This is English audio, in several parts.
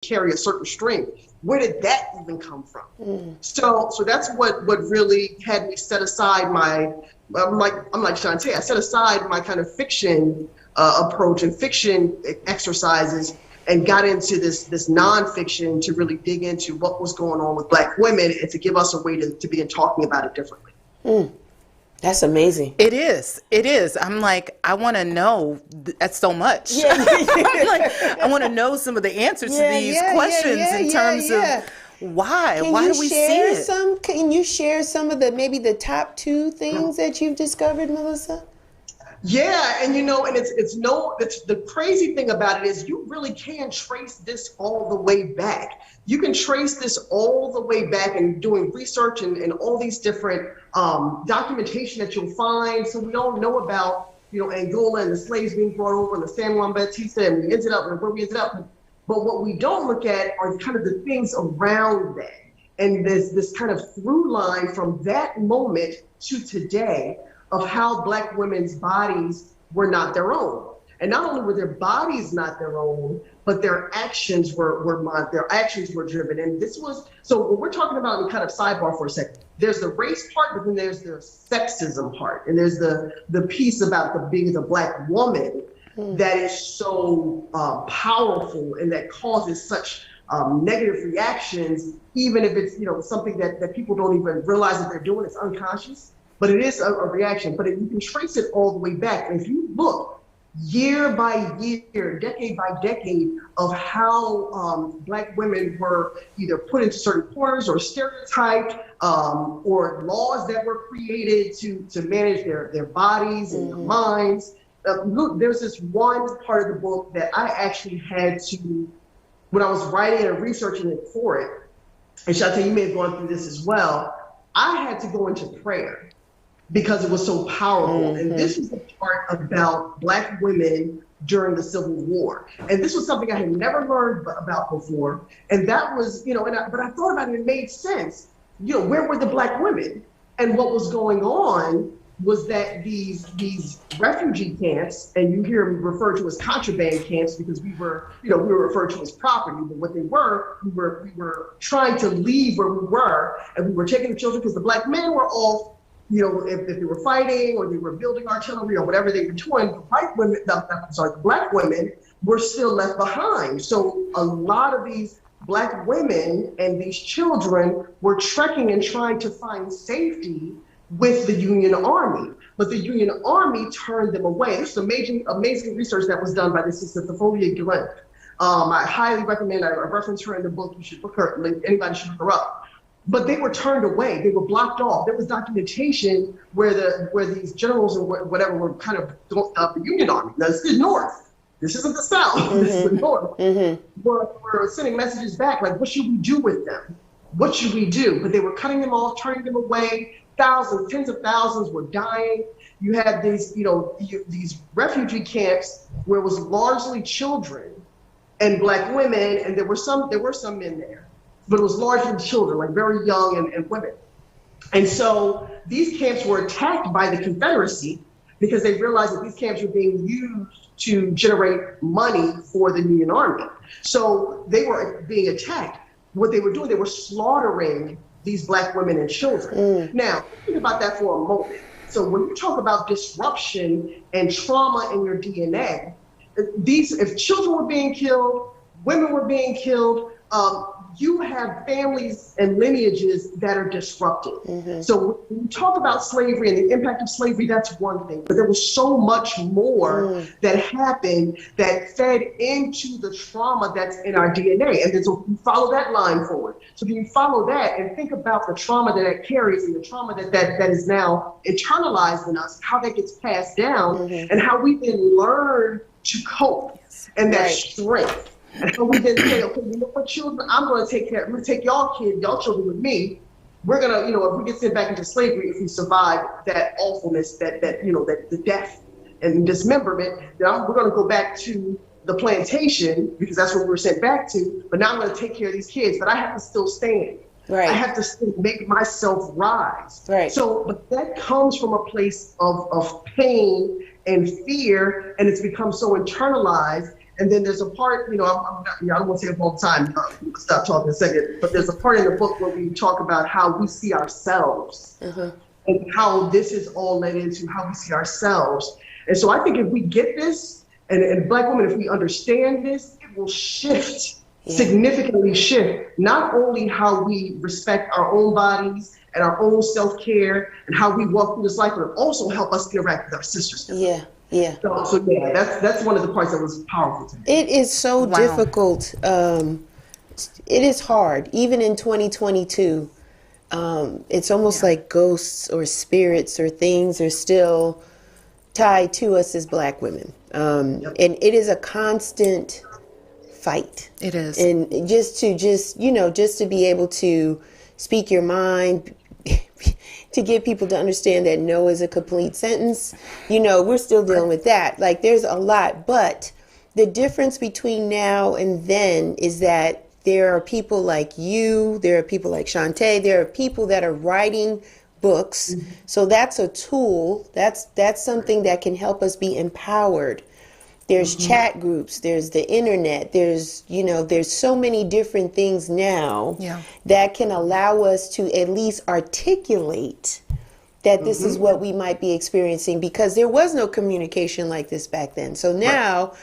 carry a certain strength. Where did that even come from? So that's what really had me set aside my, I'm like Shantae, I set aside my kind of fiction approach and fiction exercises and got into this nonfiction to really dig into what was going on with Black women and to give us a way to begin talking about it differently. That's amazing. It is. It is. I'm like, I want to know. That's so much. Yeah. Like, I want to know some of the answers to these questions in terms of why. Why do we see it? Can you share some of maybe the top 2 things that you've discovered, Melissa? Yeah, and it's the crazy thing about it is you really can trace this all the way back. You can trace this all the way back and doing research and all these different documentation that you'll find. So we all know about, Angola and the slaves being brought over and the San Juan Bautista and we ended up where we ended up. But what we don't look at are kind of the things around that. And there's this kind of through line from that moment to today of how Black women's bodies were not their own. And not only were their bodies not their own, but their actions were driven. And this was, so what we're talking about, in kind of sidebar for a second, there's the race part, but then there's the sexism part. And there's the piece about being the Black woman that is so powerful and that causes such negative reactions, even if it's, something that people don't even realize that they're doing, it's unconscious. But it is a reaction, but you can trace it all the way back. And if you look year by year, decade by decade of how Black women were either put into certain corners or stereotyped, or laws that were created to manage their bodies and their minds. Look, there's this one part of the book that I actually had to, when I was writing and researching it for it, and Shantae, you may have gone through this as well, I had to go into prayer, because it was so powerful. And this was the part about Black women during the Civil War. And this was something I had never learned about before. And that was, but I thought about it, and it made sense. Where were the Black women? And what was going on was that these refugee camps, and you hear them referred to as contraband camps because we were referred to as property, but what they were, we were trying to leave where we were, and we were taking the children because the Black men were off. If they were fighting or they were building artillery or whatever they were doing, the Black women were still left behind. So a lot of these Black women and these children were trekking and trying to find safety with the Union Army. But the Union Army turned them away. This is amazing research that was done by this sister, Thafolia Glenn. I highly recommend, I reference her in the book, you should look her, anybody should look her up. But they were turned away. They were blocked off. There was documentation where these generals or whatever were kind of the Union Army. Now, this is the North. This isn't the South. This is the North. We're sending messages back like, what should we do with them? What should we do? But they were cutting them off, turning them away. Thousands, tens of thousands were dying. You had these, these refugee camps where it was largely children and Black women, and there were some men there. But it was largely children, like very young and women. And so these camps were attacked by the Confederacy because they realized that these camps were being used to generate money for the Union Army. So they were being attacked. What they were doing, they were slaughtering these Black women and children. Now, think about that for a moment. So when you talk about disruption and trauma in your DNA, if children were being killed, women were being killed, you have families and lineages that are disrupted. So when you talk about slavery and the impact of slavery, that's one thing. But there was so much more that happened that fed into the trauma that's in our DNA. And then so you follow that line forward. So you follow that and think about the trauma that it carries and the trauma that is now internalized in us, how that gets passed down, and how we then learn to cope and that strength. And so we then say, okay, children, I'm going to take y'all kids, y'all children with me. We're going to, if we get sent back into slavery, if we survive that awfulness, that the death and dismemberment, then we're going to go back to the plantation because that's what we were sent back to. But now I'm going to take care of these kids, but I have to still stand. Right. I have to still make myself rise. Right. So, but that comes from a place of pain and fear, and it's become so internalized. And then there's a part, I don't want to say it all the time, stop talking a second, but there's a part in the book where we talk about how we see ourselves and how this is all led into how we see ourselves. And so I think if we get this, and Black women, if we understand this, it will significantly shift, not only how we respect our own bodies and our own self-care and how we walk through this life, but also help us interact with our sisters. So that's one of the parts that was powerful to me. It is so difficult. It is hard, even in 2022. It's almost like ghosts or spirits or things are still tied to us as Black women. And it is a constant fight. It is. And just to be able to speak your mind, to get people to understand that no is a complete sentence, we're still dealing with that. Like, there's a lot, but the difference between now and then is that there are people like you, there are people like Shantae, there are people that are writing books. So that's a tool. That's something that can help us be empowered. There's chat groups, there's the internet, there's so many different things now that can allow us to at least articulate that this is what we might be experiencing, because there was no communication like this back then. So now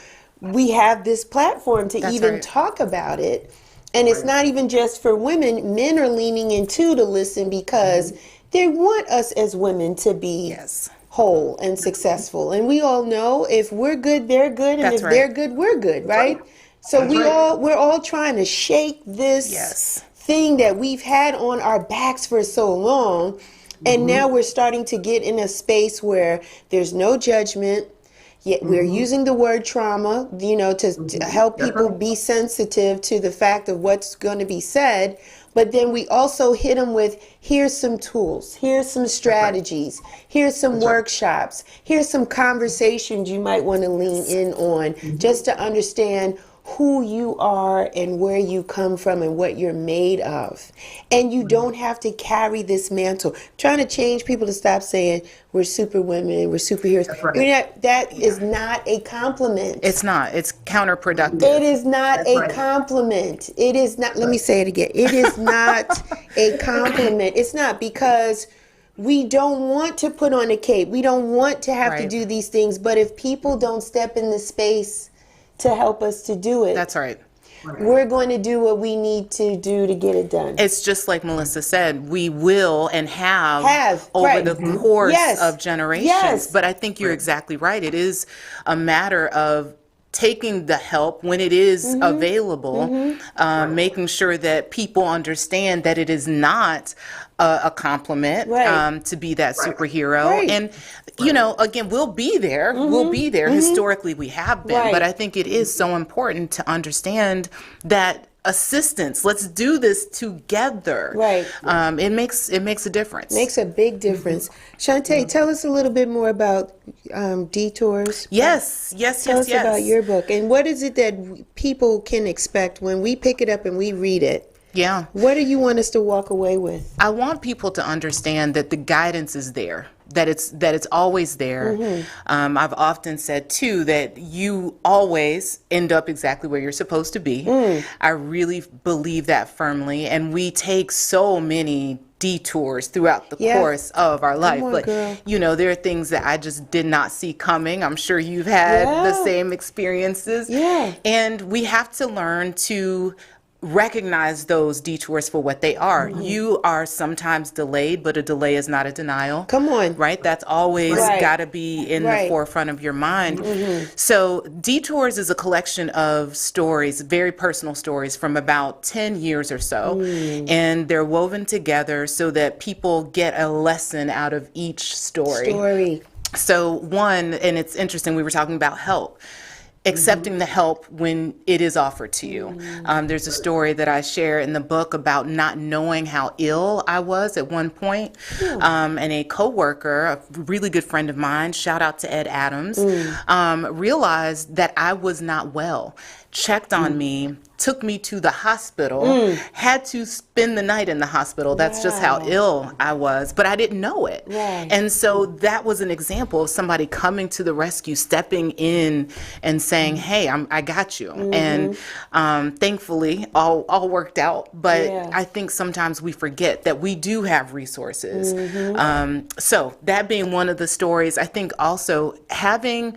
we have this platform to talk about it. And it's not even just for women. Men are leaning in too to listen, because they want us as women to be whole and successful. And we all know if we're good, they're good. And if they're good, we're good, right? So we're all trying to shake this thing that we've had on our backs for so long. And now we're starting to get in a space where there's no judgment. Yet we're using the word trauma, to help people be sensitive to the fact of what's going to be said. But then we also hit them with, here's some tools, here's some strategies, here's some workshops, here's some conversations you might want to lean in on just to understand who you are and where you come from and what you're made of. And you don't have to carry this mantle. I'm trying to change people to stop saying we're super women, we're superheroes. That is not a compliment. It's not. It's counterproductive. It is not a compliment. It is not. Let me say it again. It is not a compliment. It's not, because we don't want to put on a cape. We don't want to have to do these things. But if people don't step in the space to help us to do it. That's right. We're going to do what we need to do to get it done. It's just like Melissa said, we will and have over the course of generations. But I think you're exactly right. It is a matter of taking the help when it is available, making sure that people understand that it is not a compliment to be that superhero. And, again, we'll be there. We'll be there. Historically, we have been. But I think it is so important to understand that assistance, let's do this together. It makes a difference. Makes a big difference. Shantae, tell us a little bit more about Detours. Yes. Tell us about your book. And what is it that people can expect when we pick it up and we read it? Yeah. What do you want us to walk away with? I want people to understand that the guidance is there, that it's always there. I've often said too that you always end up exactly where you're supposed to be. I really believe that firmly, and we take so many detours throughout the course of our life. But there are things that I just did not see coming. I'm sure you've had the same experiences. And we have to learn to recognize those detours for what they are. You are sometimes delayed, but a delay is not a denial. Come on. Right? That's always got to be in the forefront of your mind. So Detours is a collection of stories, very personal stories from about 10 years or so. And they're woven together so that people get a lesson out of each story. So one, and it's interesting, we were talking about help. Accepting the help when it is offered to you. There's a story that I share in the book about not knowing how ill I was at one point. And a coworker, a really good friend of mine, shout out to Ed Adams, realized that I was not well, checked on me, took me to the hospital, had to spend the night in the hospital. That's just how ill I was, but I didn't know it. Right. And so that was an example of somebody coming to the rescue, stepping in and saying, hey, I got you. And thankfully, all worked out. But I think sometimes we forget that we do have resources. So that being one of the stories, I think also having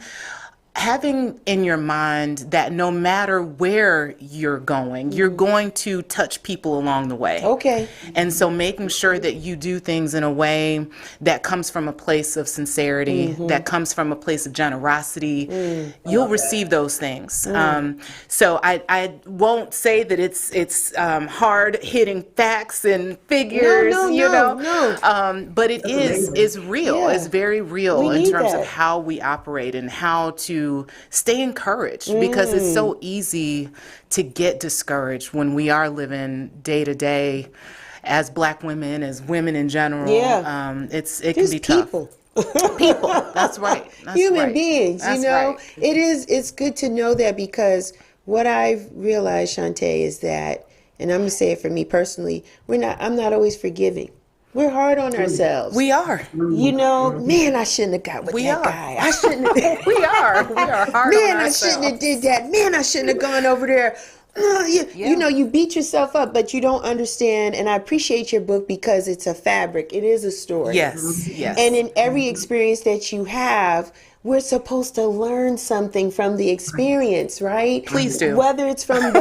in your mind that no matter where you're going to touch people along the way. Okay. And so making sure that you do things in a way that comes from a place of sincerity, that comes from a place of generosity, you'll receive those things. So I won't say that it's hard hitting facts and figures, but it is real. Yeah. It's very real in terms of how we operate and how to stay encouraged, because it's so easy to get discouraged when we are living day to day as Black women, as women in general. It can be people. Tough. People. That's right. That's Human beings. That's right. Right. It's good to know that, because what I've realized, Shantae, is that, and I'm gonna say it for me personally, I'm not always forgiving. We're hard on ourselves. We are. Man, I shouldn't have got with that guy. I shouldn't have. We are hard man, on ourselves. I shouldn't have did that. Man, I shouldn't have gone over there. You beat yourself up, but you don't understand. And I appreciate your book because it's a fabric. It is a story. Yes. And in every experience that you have, we're supposed to learn something from the experience, right? Please do. Whether it's from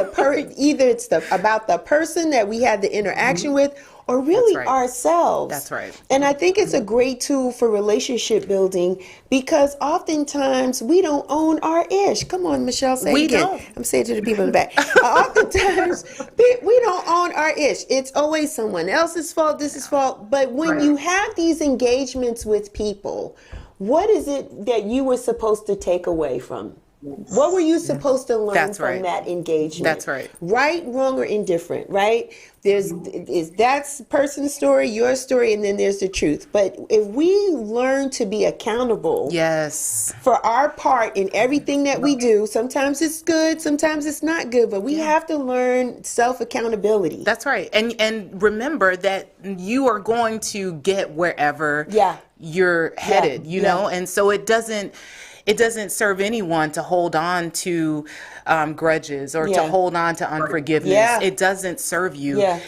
either it's about the person that we had the interaction with, or really ourselves. That's right. And I think it's a great tool for relationship building, because oftentimes we don't own our ish. Come on, Michelle, say it again. Don't. I'm saying to the people in the back. Oftentimes we don't own our ish. It's always someone else's fault, this is fault. But when you have these engagements with people, what is it that you were supposed to take away from? What were you supposed to learn from that engagement? That's right. Right, wrong, or indifferent, right? There's that person's story, your story, and then there's the truth. But if we learn to be accountable for our part in everything that we do, sometimes it's good, sometimes it's not good, but we have to learn self-accountability. That's right. And remember that you are going to get wherever you're headed, you know? And so it doesn't serve anyone to hold on to grudges or to hold on to unforgiveness. It doesn't serve you.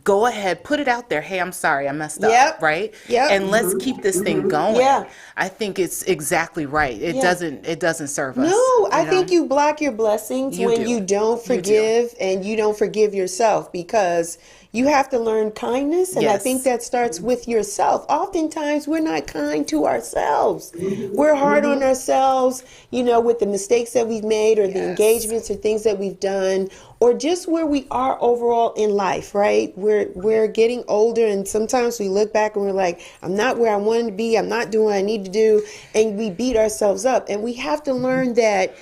Go ahead, put it out there. Hey, I'm sorry, I messed up, right? And let's keep this thing going. I think it's exactly right. It doesn't serve us. No, I think you block your blessings when you don't forgive and you don't forgive yourself, because you have to learn kindness, and I think that starts with yourself. Oftentimes, we're not kind to ourselves. We're hard on ourselves, with the mistakes that we've made, or the engagements or things that we've done, or just where we are overall in life, right? We're getting older, and sometimes we look back and we're like, I'm not where I wanted to be. I'm not doing what I need to do, and we beat ourselves up. And we have to learn that.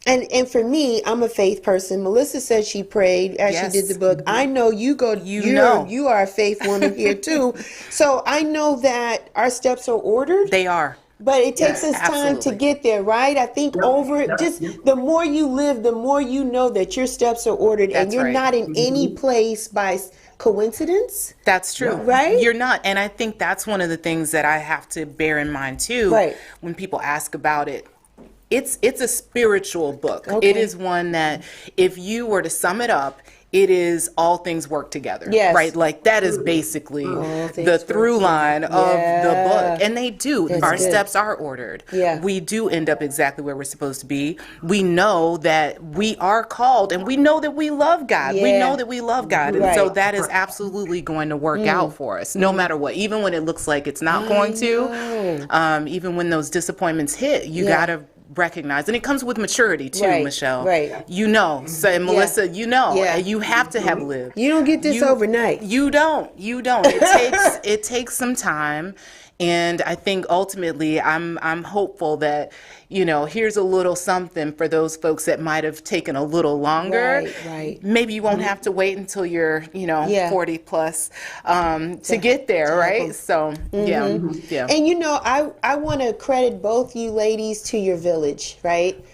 And for me, I'm a faith person. Melissa said she prayed as she did the book. I know you are a faith woman here too. So I know that our steps are ordered. They are. But it takes us time to get there, right? I think just the more you live, the more you know that your steps are ordered, and you're not in any place by coincidence. That's true. Right? You're not. And I think that's one of the things that I have to bear in mind too. When people ask about it. It's a spiritual book. It is one that, if you were to sum it up, it is all things work together. Right? Like that is basically the through line of the book. And they do. Our steps are ordered. We do end up exactly where we're supposed to be. We know that we are called, and we know that we love God. We know that we love God. And so that is absolutely going to work out for us, no matter what. Even when it looks like it's not going to, even when those disappointments hit, you got to recognize, and it comes with maturity too, Michelle. So, and Melissa, you have to have lived. You don't get this overnight. You don't. It takes some time. And I think ultimately I'm hopeful that, here's a little something for those folks that might have taken a little longer. Maybe you won't have to wait until you're, 40 plus to get there, right? So, And, I want to credit both you ladies to your village, right?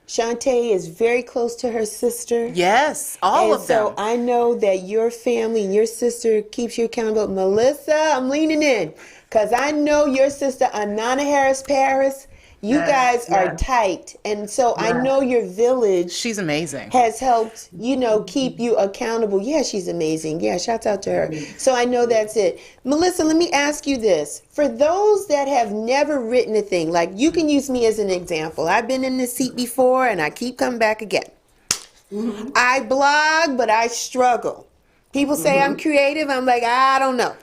Shantae is very close to her sister. Yes, all of them. So I know that your family and your sister keeps you accountable. Melissa, I'm leaning in because I know your sister, Anana Harris Paris. You guys are tight. And so I know your village. She's amazing. Has helped, keep you accountable. Yeah, she's amazing. Yeah, shouts out to her. So I know that's it. Melissa, let me ask you this. For those that have never written a thing, like you can use me as an example. I've been in this seat before and I keep coming back again. Mm-hmm. I blog, but I struggle. People say I'm creative. I'm like, I don't know.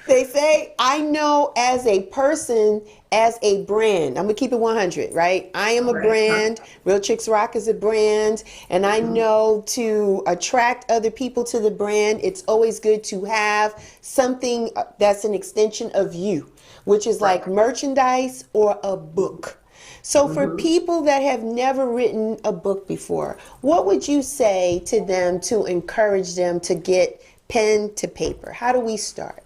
They say I know as a person, as a brand. I'm going to keep it 100, right? I am a brand. Real Chicks Rock is a brand. And I know to attract other people to the brand, it's always good to have something that's an extension of you, which is like merchandise or a book. So for people that have never written a book before, what would you say to them to encourage them to get pen to paper? How do we start?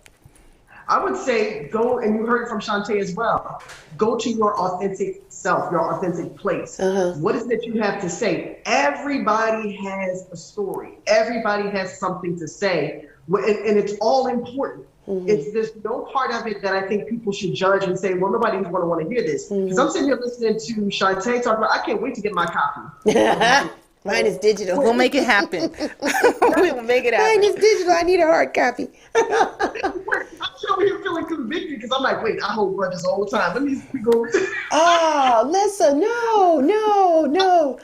I would say go, and you heard it from Shantae as well, go to your authentic self, your authentic place. What is it that you have to say? Everybody has a story. Everybody has something to say, and it's all important. There's no part of it that I think people should judge and say, well, nobody's going to want to hear this. Because I'm sitting here listening to Shantae talk about, I can't wait to get my copy. Mine is digital. We'll make it happen. We'll make it happen. Mine is digital. I need a hard copy. I'm over here feeling convicted because I'm like, wait, I hold grudges all the time. Let me go. Oh, listen, no.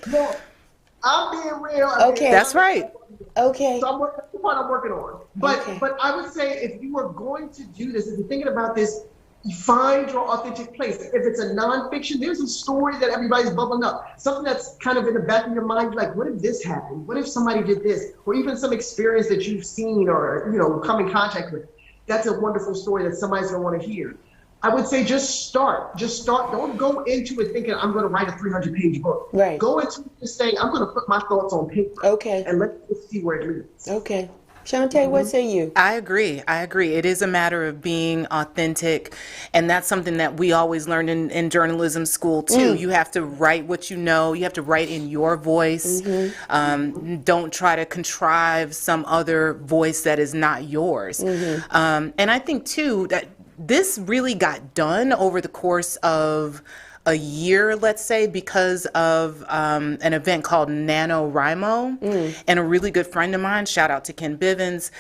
I'm being real. Okay. That's right. Okay. So that's the part I'm working on. But I would say if you are going to do this, if you're thinking about this, you find your authentic place. If it's a nonfiction, there's a story that everybody's bubbling up. Something that's kind of in the back of your mind, like, what if this happened? What if somebody did this? Or even some experience that you've seen or, come in contact with. That's a wonderful story that somebody's gonna want to hear. I would say just start. Don't go into it thinking I'm going to write a 300-page book. Right. Go into it saying I'm going to put my thoughts on paper. Okay. And let's see where it leads. Okay. Shantae, what say you? I agree. It is a matter of being authentic. And that's something that we always learned in journalism school, too. You have to write what you know. You have to write in your voice. Don't try to contrive some other voice that is not yours. And I think, too, that this really got done over the course of a year, let's say, because of an event called NaNoWriMo. And a really good friend of mine, shout out to Ken Bivens,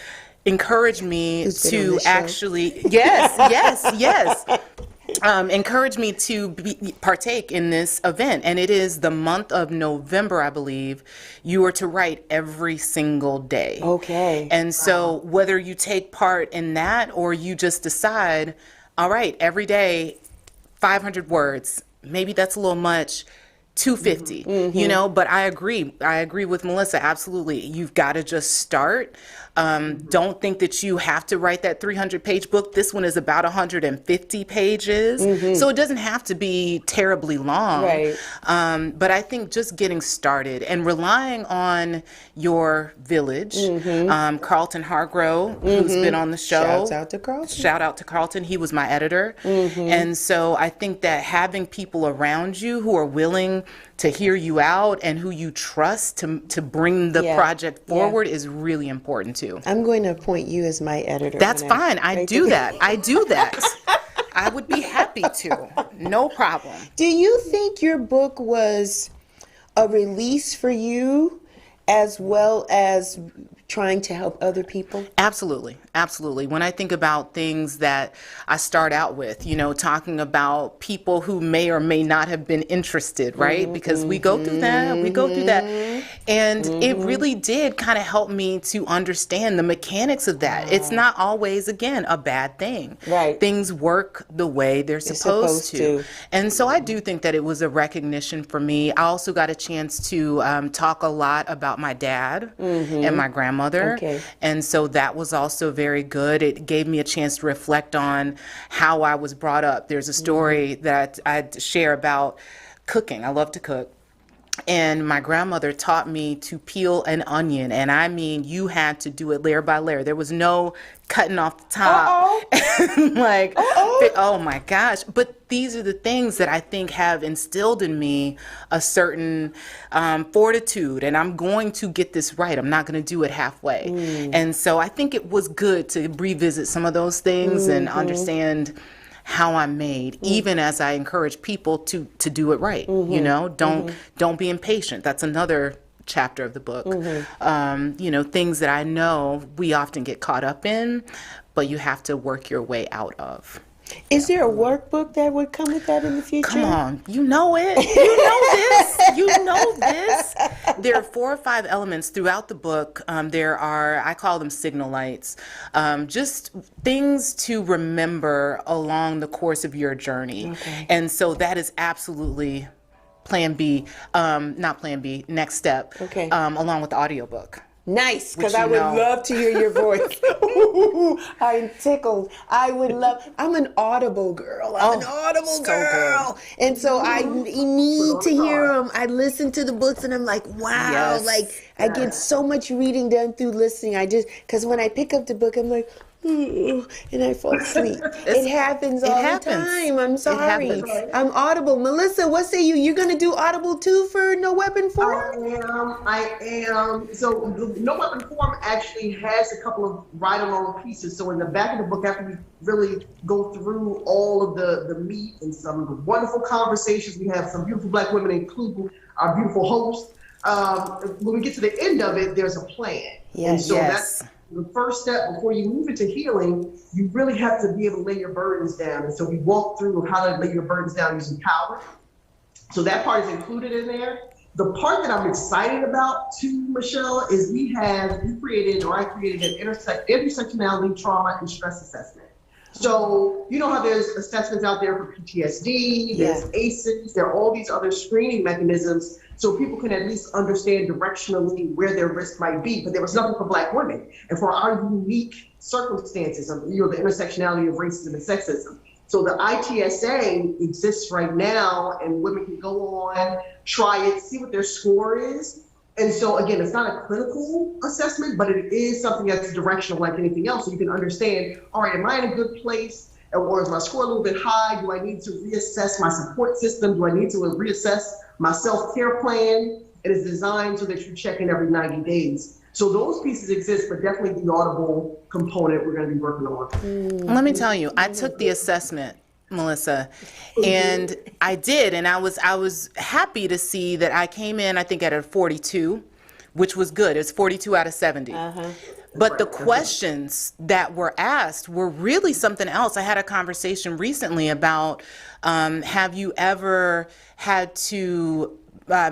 encouraged me to actually, encouraged me to partake in this event. And it is the month of November, I believe. You are to write every single day. Okay. And so whether you take part in that or you just decide, all right, every day, 500 words, maybe that's a little much, 250, but I agree with Melissa. Absolutely. You've got to just start. Don't think that you have to write that 300-page book. This one is about 150 pages. So it doesn't have to be terribly long. Right. But I think just getting started and relying on your village. Carlton Hargrove, who's been on the show. Shout out to Carlton. He was my editor. And so I think that having people around you who are willing to hear you out and who you trust to bring the project forward is really important too. I'm going to appoint you as my editor. That's fine. I do that. I would be happy to. No problem. Do you think your book was a release for you as well as trying to help other people? Absolutely. When I think about things that I start out with, talking about people who may or may not have been interested, right? Because we go through that. And it really did kind of help me to understand the mechanics of that. It's not always, again, a bad thing. Right. Things work the way they're supposed to. And so I do think that it was a recognition for me. I also got a chance to talk a lot about my dad and my grandmother. Okay. And so that was also very good. It gave me a chance to reflect on how I was brought up. There's a story that I share about cooking. I love to cook. And my grandmother taught me to peel an onion. And I mean, you had to do it layer by layer. There was no cutting off the top. Like, oh my gosh. But these are the things that I think have instilled in me a certain fortitude. And I'm going to get this right. I'm not going to do it halfway. And so I think it was good to revisit some of those things and understand how I'm made, even as I encourage people to do it right. You know, don't be impatient. That's another chapter of the book. You know, things that I know we often get caught up in, but you have to work your way out of. Is there a workbook that would come with that in the future? Come on, you know it. You know this. You know this. There are 4 or 5 elements throughout the book. There are, I call them signal lights, just things to remember along the course of your journey. And so that is absolutely plan B, not plan B, next step, along with the audiobook. Nice, because I would love to hear your voice. Ooh, I'm tickled. I would love. I'm an Audible girl. I'm an Audible girl, and so I need to hear them. I listen to the books, and I'm like, wow, like I get so much reading done through listening. Because when I pick up the book, I'm like, and I fall asleep. It happens all the time. I'm sorry. I'm Audible. Melissa, what say you? You're going to do Audible too for No Weapon Form? I am. So No Weapon Form actually has a couple of ride-along pieces. So in the back of the book, after we really go through all of the meat and some of the wonderful conversations, we have some beautiful Black women, including our beautiful host. When we get to the end of it, there's a plan. And so that's the first step before you move into healing. You really have to be able to lay your burdens down. And so we walk through how to lay your burdens down using power. So that part is included in there. The part that I'm excited about too, Michelle, is I created an intersectionality, trauma, and stress assessment. So you know how there's assessments out there for PTSD, there's ACEs, there are all these other screening mechanisms so people can at least understand directionally where their risk might be. But there was nothing for Black women. And for our unique circumstances of, you know, the intersectionality of racism and sexism. So the ITSA exists right now, and women can go on, try it, see what their score is. And so again, it's not a clinical assessment, but it is something that's directional like anything else. So you can understand, all right, am I in a good place? Or is my score a little bit high? Do I need to reassess my support system? Do I need to reassess my self-care plan? It is designed so that you check in every 90 days. So those pieces exist, but definitely the Audible component we're going to be working on. Let me tell you, I took the assessment, Melissa, and I did, and I was happy to see that I came in, I think, at a 42, which was good. It was 42 out of 70. But the questions that were asked were really something else. I had a conversation recently about, have you ever had to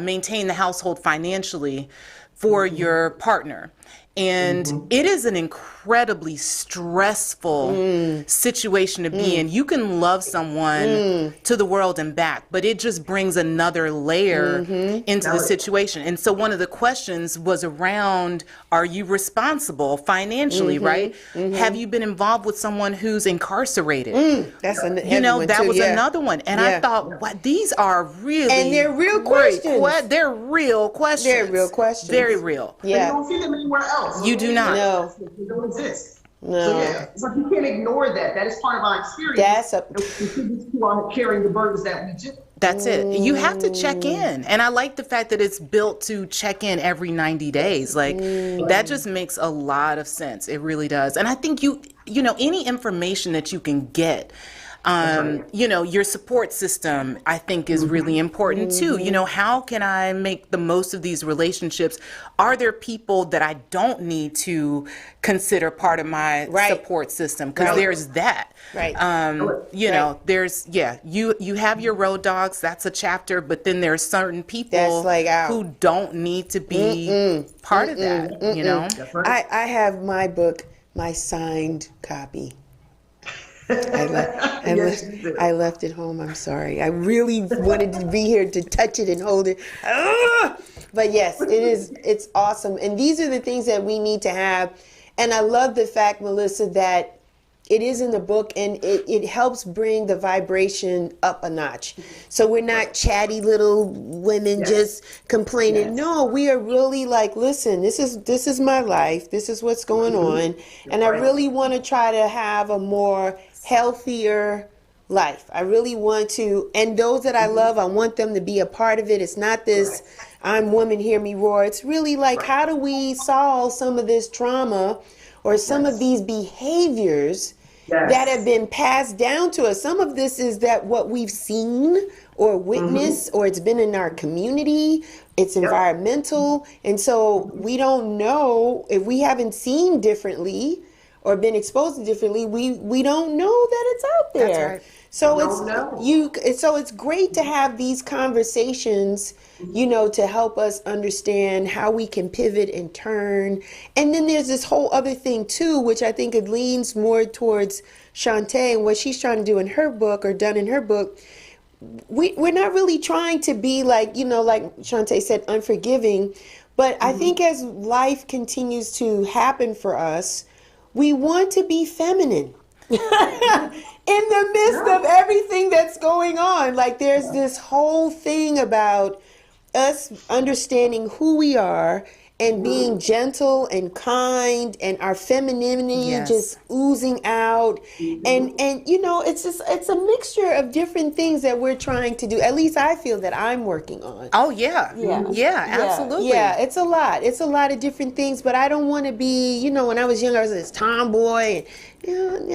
maintain the household financially for your partner? And it is an incredibly stressful situation to be in. You can love someone to the world and back, but it just brings another layer into the situation. And so one of the questions was around, are you responsible financially, right? Have you been involved with someone who's incarcerated? That's that was another one. And I thought, what, these are really, and they're real questions. They're real questions. They're real questions. Very real. Yeah. You don't see them anywhere else. You do not. No. They don't exist. No. So it's like you can't ignore that. That is part of our experience. Who are carrying the burdens that we do. That's it. You have to check in. And I like the fact that it's built to check in every 90 days. Like that just makes a lot of sense. It really does. And I think you know, any information that you can get, you know, your support system, I think, is really important too. You know, how can I make the most of these relationships? Are there people that I don't need to consider part of my support system? Because there's that. You know, there's, you have your road dogs, that's a chapter, but then there's certain people who don't need to be part of that, you know? I have my book, my signed copy. I left it home. I'm sorry. I really wanted to be here to touch it and hold it. But yes, it's awesome. And these are the things that we need to have. And I love the fact, Melissa, that It is in the book, and it helps bring the vibration up a notch. So we're not chatty little women just complaining. Yes. No, we are really like, listen, this is my life. This is what's going on. And I really want to try to have a more healthier life. I really want to, and those that I love, I want them to be a part of it. It's not this, I'm woman, hear me roar. It's really like, how do we solve some of this trauma or some of these behaviors that have been passed down to us? Some of this is that what we've seen or witnessed, or it's been in our community, it's environmental. And so we don't know, if we haven't seen differently or been exposed to differently, we don't know that it's out there. That's right. So it's great to have these conversations, you know, to help us understand how we can pivot and turn. And then there's this whole other thing too, which I think it leans more towards Shantae and what she's trying to do in her book, or done in her book. We're not really trying to be like, you know, like Shantae said, unforgiving. But I think as life continues to happen for us, we want to be feminine. In the midst of everything that's going on. Like there's this whole thing about us understanding who we are and being gentle and kind, and our femininity just oozing out. And you know, it's a mixture of different things that we're trying to do. At least I feel that I'm working on. Oh yeah, absolutely. Yeah, it's a lot. It's a lot of different things, but I don't want to be, you know, when I was younger, I was this tomboy, and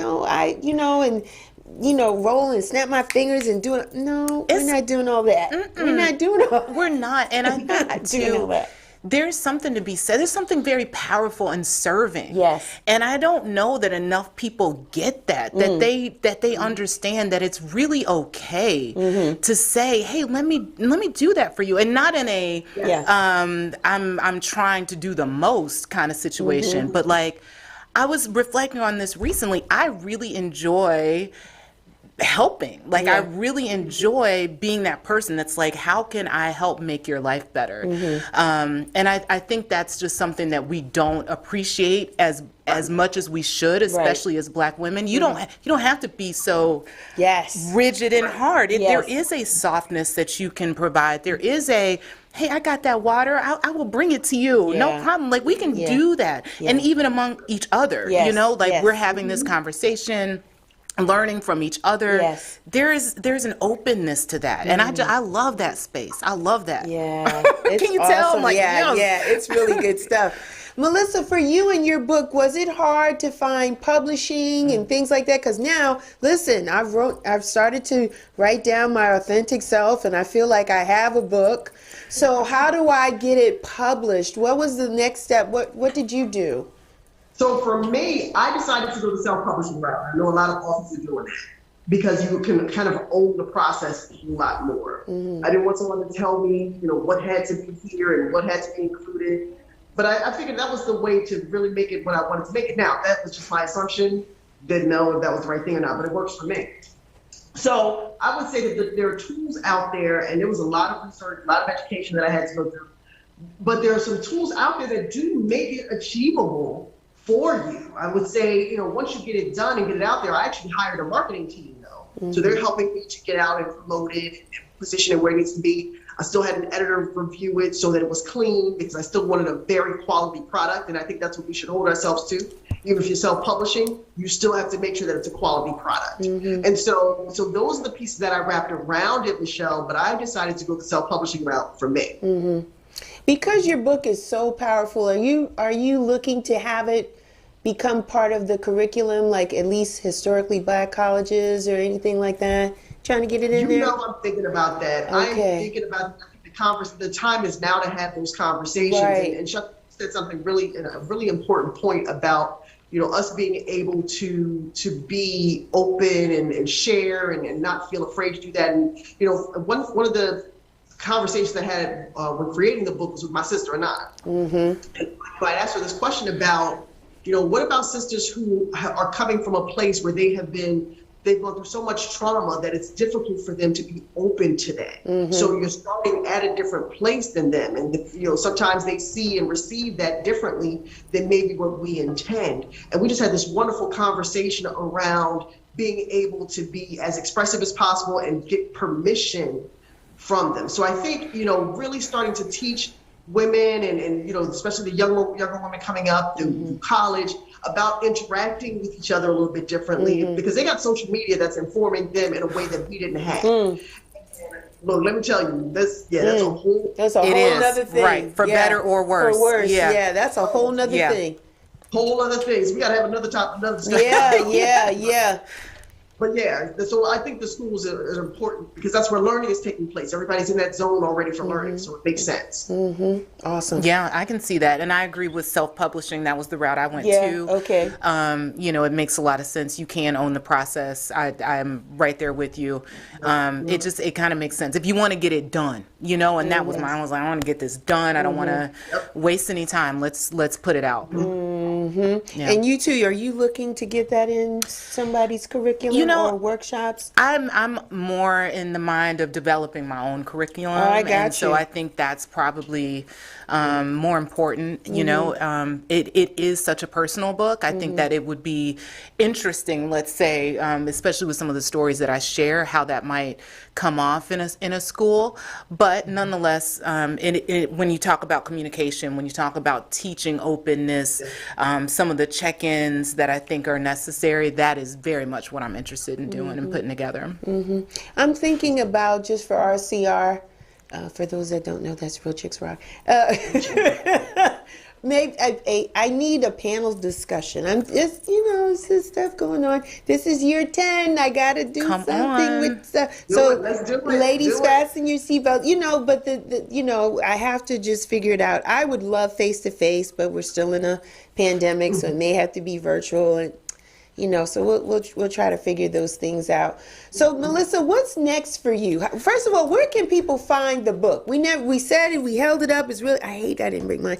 roll and snap my fingers and do it. No, we're not doing all that. We're not doing all that. We're not. And I think too, there's something to be said. There's something very powerful in serving. Yes. And I don't know that enough people get that they understand that it's really okay to say, hey, let me do that for you. And not in a I'm trying to do the most kind of situation. But like, I was reflecting on this recently. I really enjoy helping. Like I really enjoy being that person that's like, how can I help make your life better? And I think that's just something that we don't appreciate as much as we should, especially as Black women. You don't have to be so rigid and hard. There is a softness that you can provide. There is a, hey, I got that water, I will bring it to you. No problem. Like we can do that. And even among each other, you know, like we're having this conversation, learning from each other. There's an openness to that. And I love that space. I love that. Can you tell? I'm like, it's really good stuff. Melissa, for you and your book, was it hard to find publishing and things like that? Because now, listen, I've started to write down my authentic self, and I feel like I have a book. So how do I get it published? What was the next step? What did you do? So for me, I decided to go the self-publishing route. I know a lot of authors are doing that because you can kind of own the process a lot more. I didn't want someone to tell me, you know, what had to be here and what had to be included. But I figured that was the way to really make it what I wanted to make it. Now, that was just my assumption. Didn't know if that was the right thing or not, but it works for me. So I would say that there are tools out there, and there was a lot of research, a lot of education that I had to go through. But there are some tools out there that do make it achievable for you. I would say, you know, once you get it done and get it out there, I actually hired a marketing team though. So they're helping me to get out and promote it and position it where it needs to be. I still had an editor review it so that it was clean because I still wanted a very quality product. And I think that's what we should hold ourselves to. Even if you're self-publishing, you still have to make sure that it's a quality product. And so those are the pieces that I wrapped around it, Michelle, but I decided to go the self-publishing route for me. Because your book is so powerful, are you looking to have it become part of the curriculum, like at least historically Black colleges or anything like that? Trying to get it in there? You know, I'm thinking about that. I'm thinking about the time is now to have those conversations. And Chuck said something a really important point about, you know, us being able to be open and share and not feel afraid to do that. And, you know, one of the conversations I had when creating the book was with my sister and I. And I asked her this question about, you know, what about sisters who are coming from a place where they have been they've gone through so much trauma that it's difficult for them to be open to that. So you're starting at a different place than them. And, sometimes they see and receive that differently than maybe what we intend. And we just had this wonderful conversation around being able to be as expressive as possible and get permission from them. So I think, really starting to teach women and especially the younger women coming up through college about interacting with each other a little bit differently because they got social media that's informing them in a way that we didn't have. Look, let me tell you, that's a whole other thing. Right, for better or worse. For worse, that's a whole nother thing. Whole other things. We got to have another discussion. Yeah. But so I think the schools are important because that's where learning is taking place. Everybody's in that zone already for learning, so it makes sense. Awesome. Yeah, I can see that. And I agree with self-publishing. That was the route I went to. Okay. It makes a lot of sense. You can own the process. I'm right there with you. It kind of makes sense. If you want to get it done, and that was I was like, I want to get this done. I don't want to waste any time. Let's put it out. Yeah. And you too, are you looking to get that in somebody's curriculum or workshops? I'm more in the mind of developing my own curriculum. I got and so I think that's probably more important. It is such a personal book. I think that it would be interesting, let's say, especially with some of the stories that I share, how that might come off in a school. But nonetheless, when you talk about communication, when you talk about teaching openness, some of the check-ins that I think are necessary, that is very much what I'm interested in doing and putting together. I'm thinking about, just for RCR, for those that don't know, that's Real Chicks Rock. Maybe I need a panel discussion. I'm just, it's this stuff going on. This is year 10. I got to do something with stuff. Let's do it. Ladies, fasten your seatbelt. But I have to just figure it out. I would love face-to-face, but we're still in a pandemic, so it may have to be virtual. And so we'll try to figure those things out. So Melissa, what's next for you? First of all, where can people find the book? We said it, we held it up. It's really, I hate I didn't bring mine.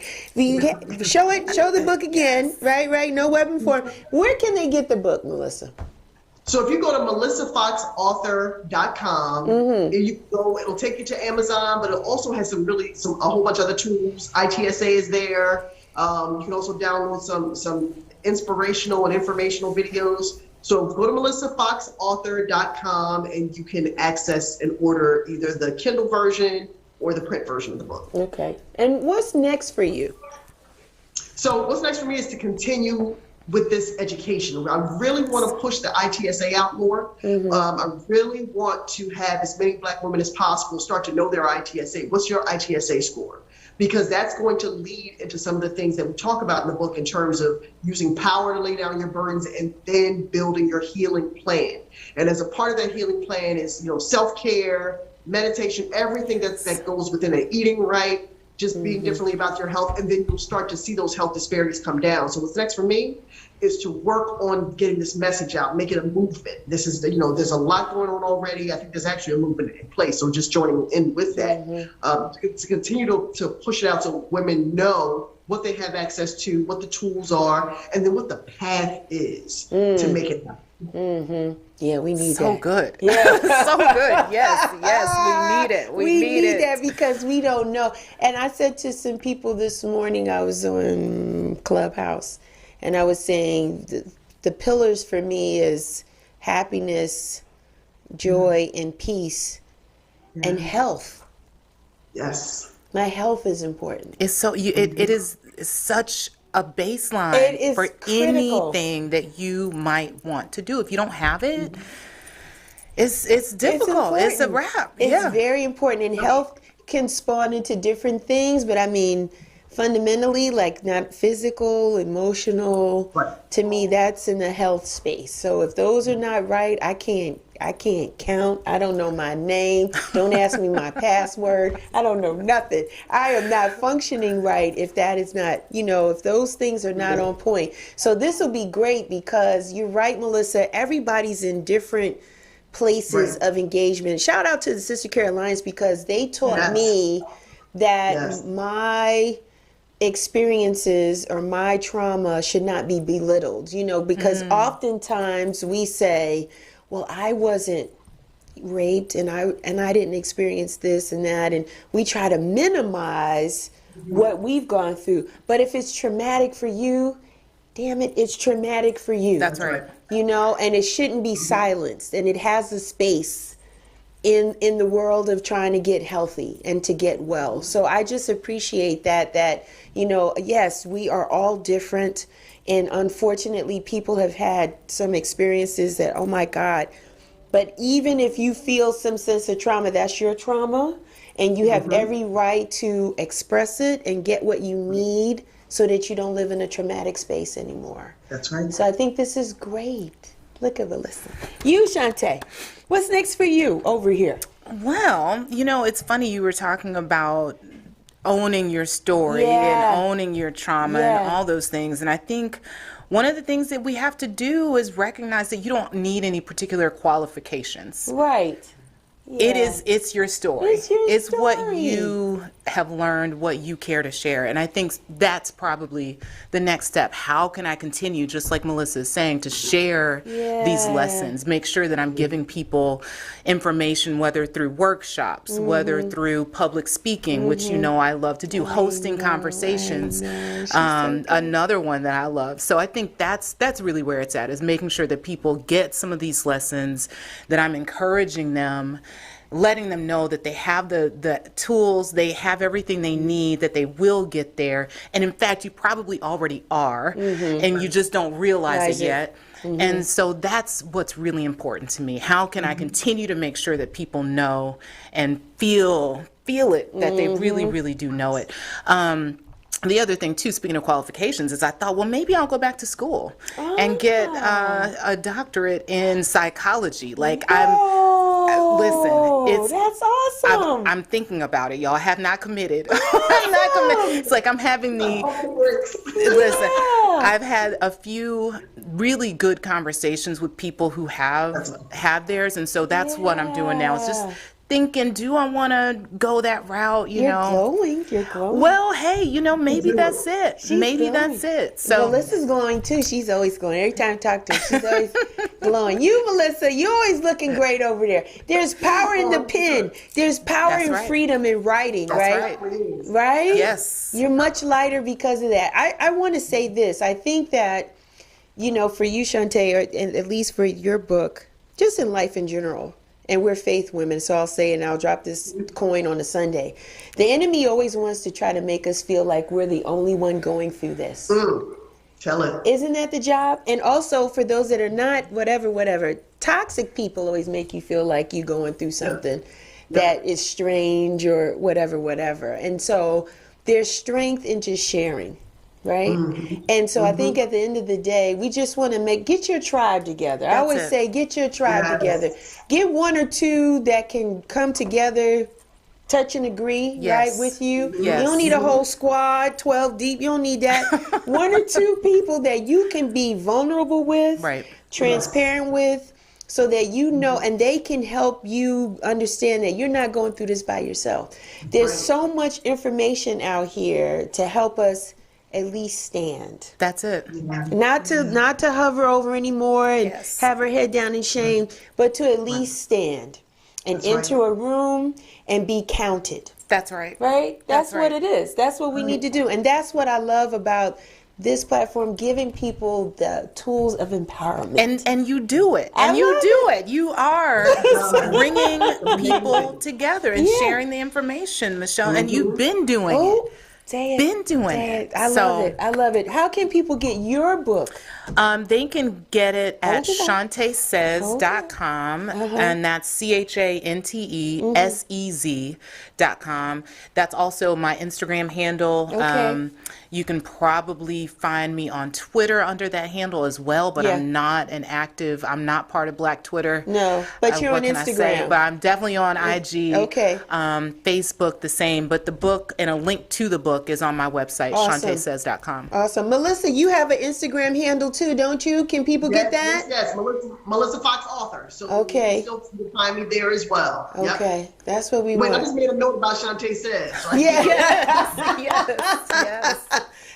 Show the book again, right? No weapon form. Where can they get the book, Melissa? So if you go to melissafoxauthor.com, it'll take you to Amazon, but it also has a whole bunch of other tools. ITSA is there. You can also download some inspirational and informational videos. So go to melissafoxauthor.com and you can access and order either the Kindle version or the print version of the book. Okay. And what's next for you? So what's next for me is to continue with this education. I really want to push the ITSA out more. I really want to have as many Black women as possible start to know their ITSA. What's your ITSA score? Because that's going to lead into some of the things that we talk about in the book in terms of using power to lay down your burdens and then building your healing plan. And as a part of that healing plan is, self-care, meditation, everything that goes within it, eating right, just being differently about your health, and then you'll start to see those health disparities come down. So what's next for me is to work on getting this message out, make it a movement. This is, there's a lot going on already. I think there's actually a movement in place. So just joining in with that, to continue to push it out so women know what they have access to, what the tools are, and then what the path is to make it happen. Yeah, we need that. So good. Yeah. So good. Yes, we need it. We need that because we don't know. And I said to some people this morning, I was on Clubhouse, and I was saying the pillars for me is happiness, joy, and peace, and health. Yes. My health is important. It's so it is such a baseline for critical. Anything that you might want to do. If you don't have it, it's difficult. It's a wrap. It's very important, and health can spawn into different things, but I mean, fundamentally, like not physical, emotional, to me, that's in the health space. So if those are not right, I can't count. I don't know my name. Don't ask me my password. I don't know nothing. I am not functioning right if that is not, if those things are not on point. So this will be great because you're right, Melissa. Everybody's in different places of engagement. Shout out to the Sister Care Alliance because they taught me that my experiences or my trauma should not be belittled, because oftentimes we say, well, I wasn't raped and I didn't experience this and that, and we try to minimize what we've gone through. But if it's traumatic for you, damn it, it's traumatic for you. That's right. You know, and it shouldn't be silenced, and it has a space in the world of trying to get healthy and to get well. So I just appreciate that, you know, yes, we are all different, and unfortunately people have had some experiences that, oh my God. But even if you feel some sense of trauma, that's your trauma, and you have every right to express it and get what you need so that you don't live in a traumatic space anymore. That's right. So I think this is great. Look at Melissa. You, Shantae, what's next for you over here? Well, you know, it's funny you were talking about owning your story and owning your trauma and all those things. And I think one of the things that we have to do is recognize that you don't need any particular qualifications. Right. Yeah. It's your story. It's what you have learned, what you care to share. And I think that's probably the next step. How can I continue, just like Melissa is saying, to share these lessons, make sure that I'm giving people information, whether through workshops, whether through public speaking, which you know I love to do, hosting conversations, another one that I love. So I think that's really where it's at, is making sure that people get some of these lessons, that I'm encouraging them, letting them know that they have the tools, they have everything they need, that they will get there. And in fact, you probably already are, and you just don't realize it yet. And so that's what's really important to me. How can I continue to make sure that people know and feel it, that they really, really do know it? The other thing, too, speaking of qualifications, is I thought, well, maybe I'll go back to school and get a doctorate in psychology. Like, listen, that's awesome. I'm thinking about it, y'all. I have not committed. I'm not committed. It's like I'm having listen, I've had a few really good conversations with people who have theirs, and so that's what I'm doing now. It's just thinking, do I want to go that route? You're glowing. Well, hey, you know, maybe that's it. That's it. So Melissa's glowing too. She's always glowing. Every time I talk to her, she's always glowing. You, Melissa, you're always looking great over there. There's power in the pen. There's power in freedom in writing, right? Right? Yes. You're much lighter because of that. I want to say this. I think that, you know, for you, Shantae, or at least for your book, just in life in general, and we're faith women, so I'll say, and I'll drop this coin on a Sunday. The enemy always wants to try to make us feel like we're the only one going through this. Tell it. Isn't that the job? And also, for those that are not, whatever, toxic people always make you feel like you're going through something that is strange or whatever. And so there's strength in just sharing. Right? And so I think at the end of the day, we just want to get your tribe together. I always say, get your tribe together. Get one or two that can come together, touch and agree, right, with you. You don't need a whole squad, 12 deep. You don't need that. One or two people that you can be vulnerable with, transparent with, so that you know, and they can help you understand that you're not going through this by yourself. There's so much information out here to help us at least stand. That's it. Not to hover over anymore and have our head down in shame, but to at least stand and enter a room and be counted. That's right. Right? That's what it is. That's what we need to do. And that's what I love about this platform, giving people the tools of empowerment. And you do it. And you do it. You are bringing people together and sharing the information, Michelle. And you've been doing it. I love it. How can people get your book? They can get it at shantaesays.com, and that's CHANTESEZ.com. That's also my Instagram handle. You can probably find me on Twitter under that handle as well, but I'm not I'm not part of Black Twitter. No, but you're on Instagram. But I'm definitely on IG. Facebook, the same. But the book and a link to the book is on my website, shantaesays.com. Awesome. Melissa, you have an Instagram handle too, don't you? Can people get that? Yes. Melissa Fox Author. So you can still find me there as well. Okay. That's what we want. I just made a note about Shantae Says. Right? Yes.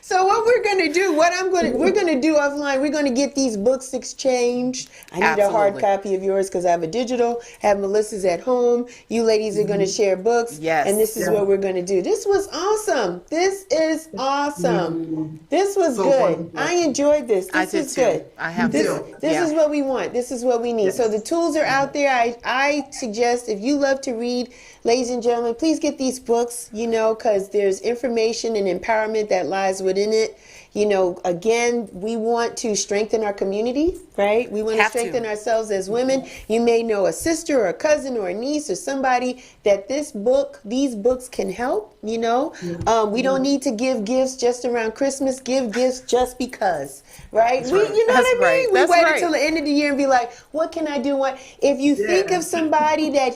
So what we're going to do, we're going to do offline, we're going to get these books exchanged. I need a hard copy of yours because I have a digital, have Melissa's at home. You ladies are going to share books. Yes. And this is what we're going to do. This was awesome. This is awesome. This was so good. Wonderful. I enjoyed this. This was good. I have this is what we want. This is what we need. Yes. So the tools are out there. I suggest if you love to read, ladies and gentlemen, please get these books, because there's information and empowerment that lies within it. Again, we want to strengthen our community, right? We want to strengthen ourselves as women. You may know a sister or a cousin or a niece or somebody that these books can help, We don't need to give gifts just around Christmas. Give gifts just because, right? You know what I mean? We wait until the end of the year and be like, what can I do? If you think of somebody that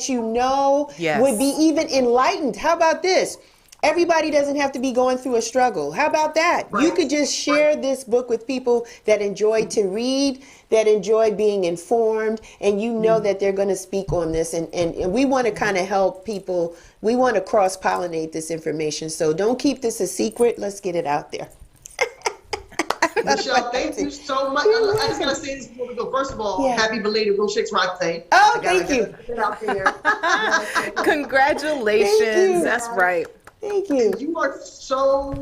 would be even enlightened, how about this? Everybody doesn't have to be going through a struggle. How about that? Right. You could just share this book with people that enjoy to read, that enjoy being informed, and that they're going to speak on this. And we want to kind of help people. We want to cross-pollinate this information. So don't keep this a secret. Let's get it out there. Michelle, thank you so much. I just got to say this before we go. First of all, happy belated Real Chicks Rock Day. Oh, thank you. Get out there. Congratulations. Thank you. That's right. Thank you. And you are so,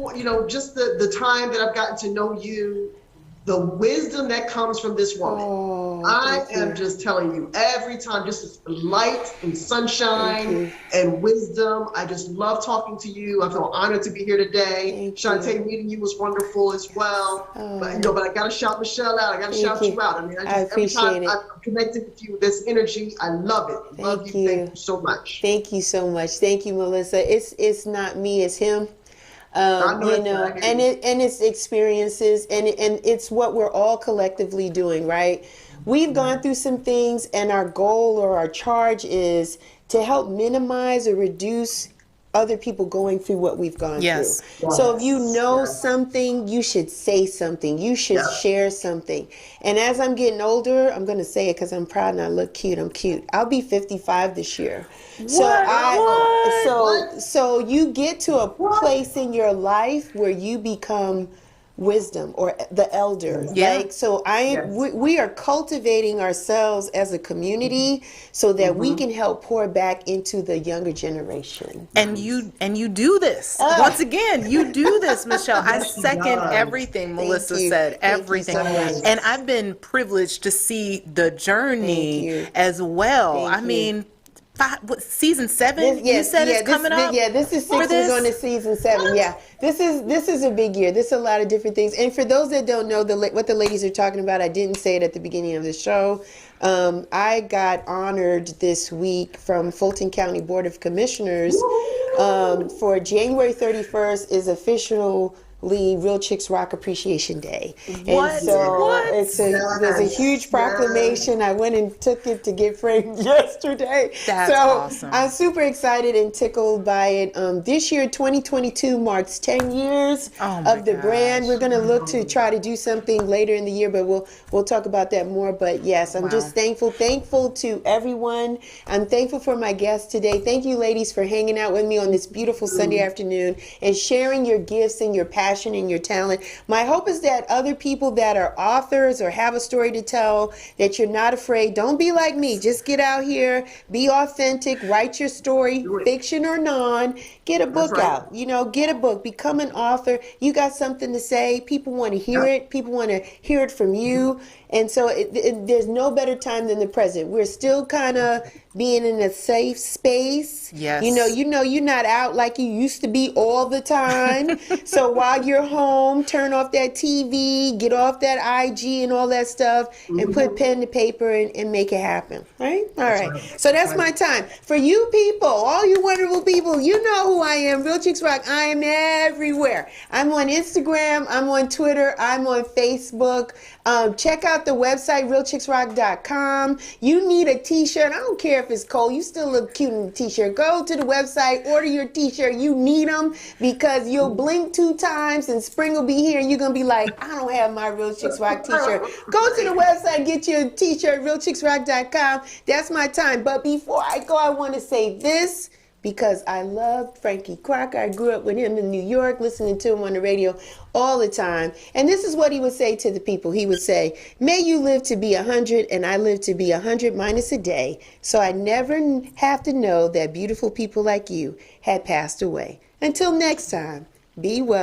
just the time that I've gotten to know you, the wisdom that comes from this woman. I am just telling you, every time, just light and sunshine and wisdom. I just love talking to you. I feel honored to be here today. Shantae, meeting you was wonderful as well. But I got to shout Michelle out. I got to shout you out. I mean, every time I'm connected with you, this energy, I love it. Love you. Thank you so much. Thank you so much. Thank you, Melissa. It's not me, it's him. And it's experiences, and it's what we're all collectively doing, right? We've gone through some things, and our goal or our charge is to help minimize or reduce other people going through what we've gone through. So if you know something, you should say something. You should share something. And as I'm getting older, I'm going to say it because I'm proud and I look cute. I'm cute. I'll be 55 this year. So you get to a place in your life where you become wisdom or the elder. We are cultivating ourselves as a community so that we can help pour back into the younger generation. And you do this. Once again, you do this, Michelle. I second everything Melissa said. Everything. And I've been privileged to see the journey as well. I mean, season 7? You said it's coming up. This is 6. We're going to season 7. This is a big year. This is a lot of different things. And for those that don't know what the ladies are talking about, I didn't say it at the beginning of the show. I got honored this week from Fulton County Board of Commissioners for January 31st is official Real Chicks Rock Appreciation Day. And so there's a huge proclamation. I went and took it to get framed yesterday. That's awesome. I'm super excited and tickled by it. This year, 2022 marks 10 years of the brand. We're going to look to try to do something later in the year, but we'll talk about that more. But yes, I'm just thankful to everyone. I'm thankful for my guests today. Thank you, ladies, for hanging out with me on this beautiful Sunday afternoon and sharing your gifts and your passion and your talent. My hope is that other people that are authors or have a story to tell, that you're not afraid. Don't be like me. Just get out here, be authentic, write your story, fiction or non, get a book out. Get a book, become an author. You got something to say. People want to hear it. People want to hear it from you. And so there's no better time than the present. We're still kind of being in a safe space. Yes. You're not out like you used to be all the time. So while you're home, turn off that TV, get off that IG and all that stuff, and put pen to paper and make it happen. Right? All right. So that's my time. For you people, all you wonderful people, you know who I am. Real Chicks Rock. I am everywhere. I'm on Instagram. I'm on Twitter. I'm on Facebook. Check out the website, realchicksrock.com. You need a t-shirt. I don't care if it's cold. You still look cute in the t-shirt. Go to the website, order your t-shirt. You need them because you'll blink 2 times and spring will be here and you're going to be like, I don't have my Real Chicks Rock t-shirt. Go to the website, get your t-shirt, realchicksrock.com. That's my time. But before I go, I want to say this because I loved Frankie Crocker. I grew up with him in New York, listening to him on the radio all the time. And this is what he would say to the people. He would say, may you live to be 100, and I live to be 100 minus a day, so I never have to know that beautiful people like you had passed away. Until next time, be well.